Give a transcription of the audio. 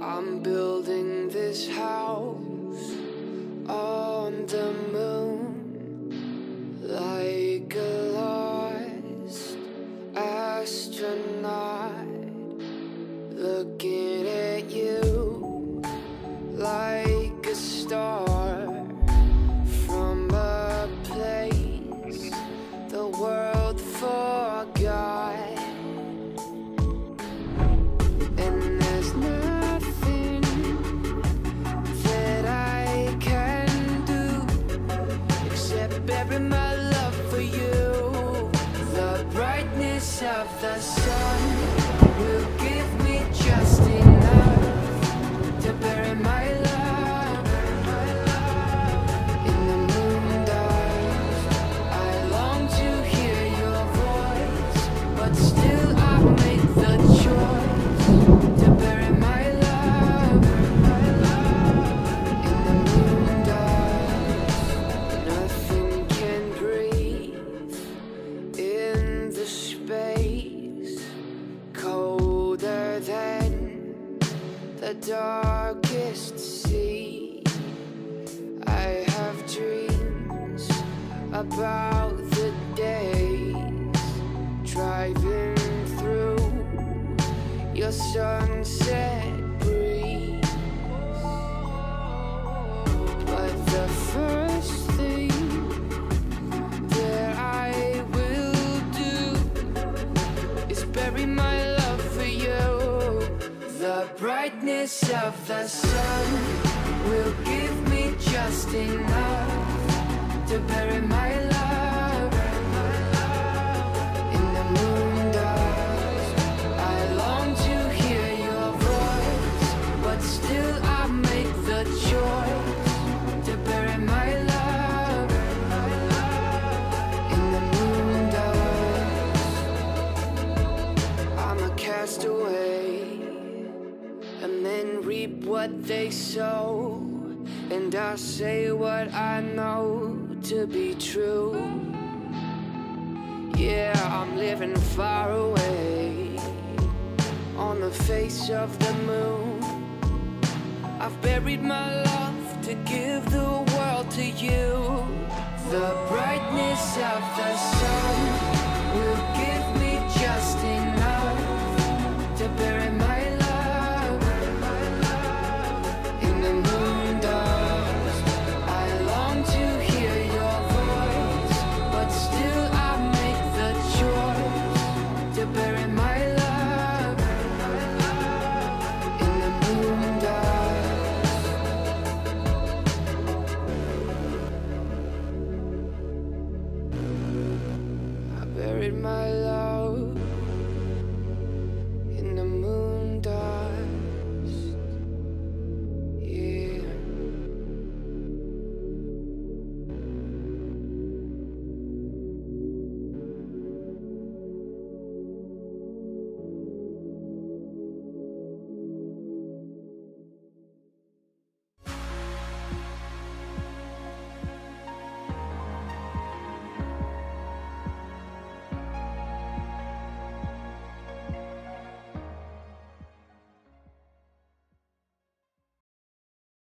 I'm building this house on the moon, like a lost astronaut, looking at you like a star from a place the world forgot. And there's nothing that I can do except bury my love for you. The brightness of the sun will give me just enough to bury my love. In the moondust, I long to hear your voice, but still I make the choice to bury my love. In the moondust, nothing can breathe in the space colder than the darkest sea. I have dreams about the days driving through your sunset breeze. But the first thing that I will do is bury my love for you. The brightness of the sun will give me just enough to bury my love. In the moondust, I long to hear your voice, but still I make the choice to bury my love. In the moondust, I'm a castaway, and men reap what they sow, and I say what I know to be true. Yeah, I'm living far away on the face of the moon. I've buried my love to give the world to you. The brightness of the sun will give me just enough to bury my love. In the moondust, I long to hear your voice, but still I make the choice to bury my love. In the moondust, I buried my love.